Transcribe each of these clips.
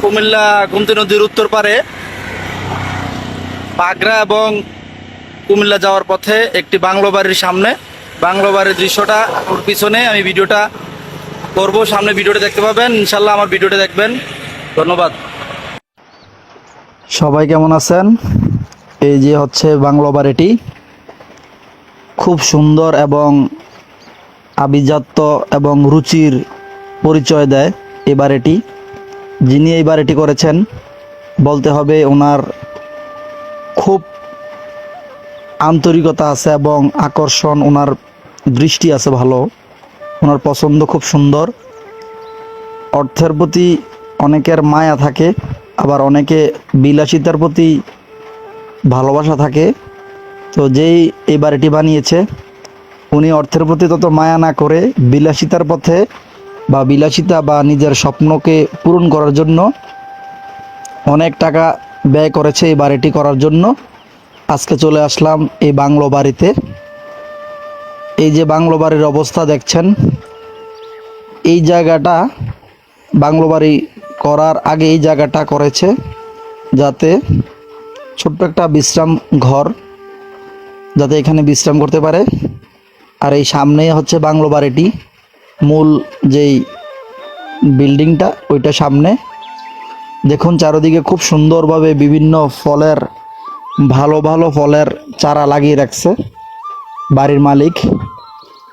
কুমিল্লা গোমতী নদীর উত্তর পারে পাগড়া এবং কুমিল্লা যাওয়ার পথে একটি বাংলো বাড়ির সামনে। বাংলো বাড়ির দৃশ্যটা ওর পিছনে আমি ভিডিওটা করব, সামনে ভিডিওটা দেখতে পাবেন। ইনশাল্লাহ আমার ভিডিওটা দেখবেন। ধন্যবাদ। সবাই কেমন আছেন? এই যে হচ্ছে বাংলো বাড়িটি, খুব সুন্দর এবং আভিজাত্য এবং রুচির পরিচয় দেয় এই বাড়িটি। যিনি এই বাড়িটি করেছেন বলতে হবে ওনার খুব আন্তরিকতা আছে এবং আকর্ষণ, ওনার দৃষ্টি আছে ভালো, ওনার পছন্দ খুব সুন্দর। অর্থের প্রতি অনেকের মায়া থাকে, আবার অনেকে বিলাসিতার প্রতি ভালোবাসা থাকে। তো যেই এই বাড়িটি বানিয়েছে উনি অর্থের প্রতি তত মায়া না করে বিলাসিতার পথে বা বিলাসিতা বা নিজের স্বপ্নকে পূরণ করার জন্য অনেক টাকা ব্যয় করেছে এই বাড়িটি করার জন্য। আজকে চলে আসলাম এই বাংলো বাড়িতে। এই যে বাংলো বাড়ির অবস্থা দেখছেন, এই জায়গাটা বাংলো বাড়ি করার আগে এই জায়গাটা করেছে যাতে ছোট্ট একটা বিশ্রাম ঘর, যাতে এখানে বিশ্রাম করতে পারে। আর এই সামনেই হচ্ছে বাংলো বাড়িটি, মূল যেই বিল্ডিংটা ওইটা সামনে। দেখুন চারদিকে খুব সুন্দরভাবে বিভিন্ন ফলের ভালো ভালো ফলের চারা লাগিয়ে রাখছে বাড়ির মালিক,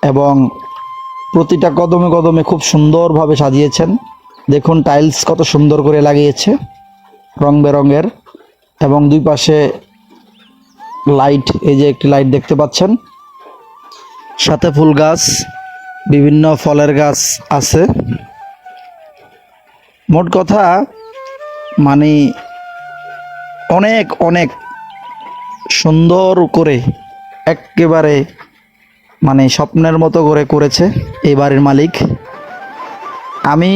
এবং প্রতিটা কদমে কদমে খুব সুন্দরভাবে সাজিয়েছেন। দেখুন টাইলস কত সুন্দর করে লাগিয়েছে রং বেরঙের, এবং দুই পাশে লাইট, এই যে একটি লাইট দেখতে পাচ্ছেন, সাথে ফুল গাছ, বিভিন্ন ফলের গাছ আছে। মোট কথা মানে অনেক অনেক সুন্দর করে একেবারে মানে স্বপ্নের মতো করে করেছে এই বাড়ির মালিক। আমি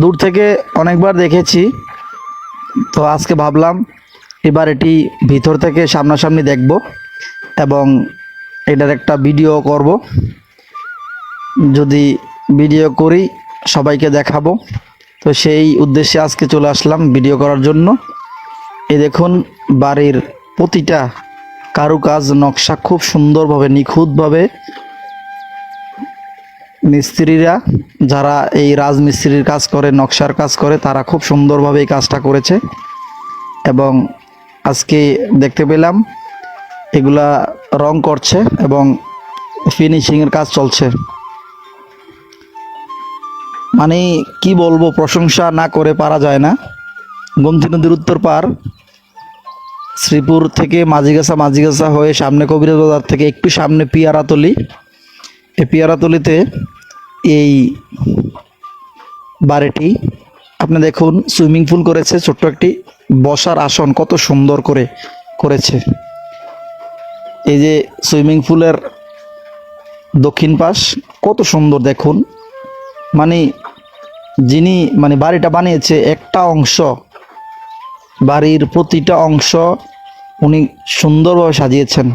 দূর থেকে অনেকবার দেখেছি, তো আজকে ভাবলাম এই বাড়িটি ভিতর থেকে সামনাসামনি দেখব এবং এটার একটা ভিডিও করব। যদি ভিডিও করি সবাইকে দেখাবো, তো সেই উদ্দেশ্যে আজকে চলে আসলাম ভিডিও করার জন্য। এই দেখুন বাড়ির প্রতিটা কারুকাজ নকশা খুব সুন্দরভাবে নিখুঁতভাবে মিস্ত্রিরা, যারা এই রাজমিস্ত্রির কাজ করে, নকশার কাজ করে, তারা খুব সুন্দরভাবে এই কাজটা করেছে। এবং আজকে দেখতে পেলাম এগুলা রং করছে এবং ফিনিশিংয়ের কাজ চলছে। মানে কি বলবো, প্রশংসা না করে পারা যায় না। গোমতী নদীর উত্তর পার, শ্রীপুর থেকে মাঝিগাছা হয়ে সামনে কবিরাজ বাজার থেকে একটু সামনে পিয়ারাতলি। এই পিয়ারাতলিতে এই বাড়িটি আপনি দেখুন, সুইমিং পুল করেছে, ছোট্ট একটি বসার আসন কত সুন্দর করে করেছে। এই যে সুইমিং পুলের দক্ষিণ পাশ কত সুন্দর দেখুন। মানে যিনি মানে বাড়িটা বানিয়েছে, একটা অংশ, বাড়ির প্রতিটা অংশ উনি সুন্দরভাবে সাজিয়েছেন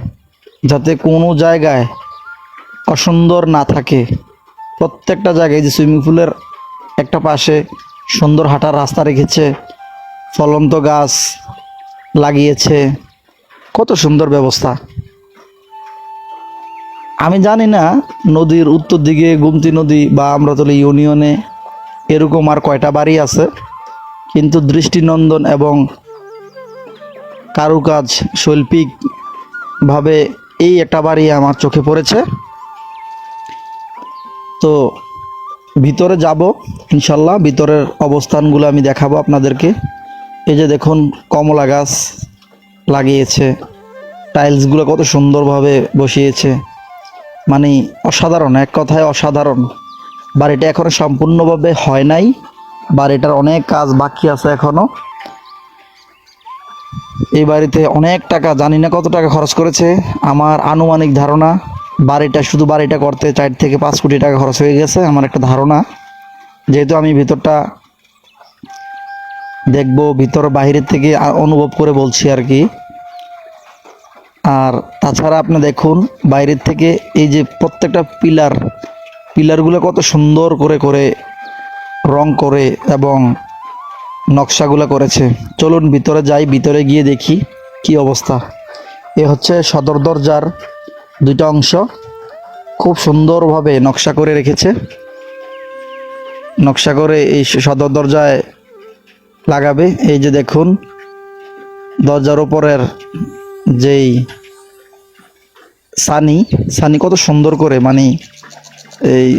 যাতে কোনো জায়গায় অসুন্দর না থাকে। প্রত্যেকটা জায়গায় যে সুইমিং পুলের একটা পাশে সুন্দর হাঁটার রাস্তা রেখেছে, ফলন্ত গাছ লাগিয়েছে, কত সুন্দর ব্যবস্থা। আমি জানি না নদীর উত্তর দিকে গোমতী নদী বা আমরাতলী ইউনিয়নে এরকম আর কয়টা বাড়ি আছে, কিন্তু দৃষ্টিনন্দন এবং কারুকাজ শৈল্পিকভাবে এই একটা বাড়ি আমার চোখে পড়েছে। তো ভিতরে যাব ইনশাল্লাহ, ভিতরের অবস্থানগুলো আমি দেখাবো আপনাদেরকে। এই যে দেখুন কমলা গাছ লাগিয়েছে, টাইলসগুলো কত সুন্দরভাবে বসিয়েছে, মানে অসাধারণ, এক কথায় অসাধারণ। বাড়িটা এখনো সম্পূর্ণভাবে হয় নাই, বাড়িটার অনেক কাজ বাকি আছে এখনো। এই বাড়িতে অনেক টাকা, জানি না কত টাকা খরচ করেছে, আমার আনুমানিক ধারণা বাড়িটা, শুধু বাড়িটা করতে 4 থেকে 5 কোটি টাকা খরচ হয়ে গেছে আমার একটা ধারণা। যেহেতু আমি ভিতরটা দেখব, ভিতর বাইরের থেকে অনুভব করে বলছি আর কি। আর তাছাড়া আপনি দেখুন বাইরের থেকে এই যে প্রত্যেকটা পিলারগুলো কত সুন্দর করে করে রং করে এবং নকশাগুলো করেছে। চলুন ভিতরে যাই, ভিতরে গিয়ে দেখি কি অবস্থা। এ হচ্ছে সদর দরজার দুইটা অংশ, খুব সুন্দরভাবে নকশা করে রেখেছে। নকশা করে এই সদর দরজায় লাগাবে। এই যে দেখুন দরজার উপরের যেই সানি সানি কত সুন্দর করে, মানে এই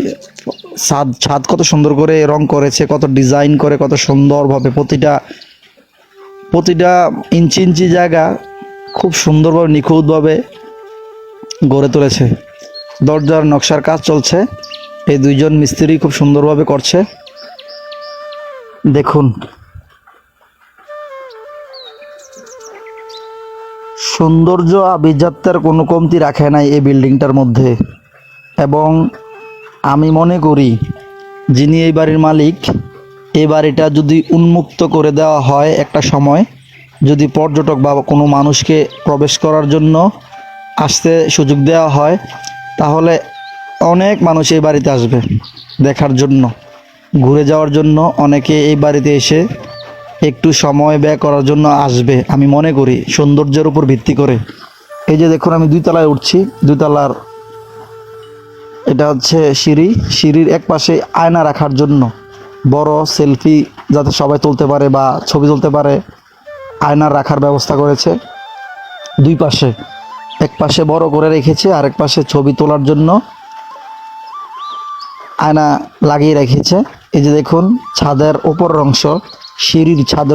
ছাদ ছাদ কত সুন্দর করে রং করেছে, কত ডিজাইন করে, কত সুন্দরভাবে প্রতিটা প্রতিটা ইঞ্চি ইঞ্চি জায়গা খুব সুন্দরভাবে নিখুঁতভাবে গড়ে তুলেছে। দরজার নকশার কাজ চলছে, এই দুইজন মিস্ত্রি খুব সুন্দরভাবে করছে। দেখুন সৌন্দর্য আভিজাত্যের কোনো কমতি রাখে নাই এই বিল্ডিংটার মধ্যে। এবং আমি মনে করি যিনি এই বাড়ির মালিক, এই বাড়িটা যদি উন্মুক্ত করে দেওয়া হয় একটা সময়, যদি পর্যটক বা কোনো মানুষকে প্রবেশ করার জন্য আসতে সুযোগ দেওয়া হয়, তাহলে অনেক মানুষ এই বাড়িতে আসবে দেখার জন্য, ঘুরে যাওয়ার জন্য। অনেকে এই বাড়িতে এসে একটু সময় ব্যয় করার জন্য আসবে আমি মনে করি, সৌন্দর্যের উপর ভিত্তি করে। এই যে দেখুন আমি 2 তলায় উঠছি, 2 তলার এটা হচ্ছে সিঁড়ি। সিঁড়ির এক পাশে আয়না রাখার জন্য, বড় সেলফি যাতে সবাই তুলতে পারে বা ছবি তুলতে পারে, আয়নার রাখার ব্যবস্থা করেছে 2 পাশে। এক পাশে বড় করে রেখেছে, আরেক পাশে ছবি তোলার জন্য আয়না লাগিয়ে রেখেছে। এই যে দেখুন ছাদের উপরের অংশ, সিঁড়ির ছাদের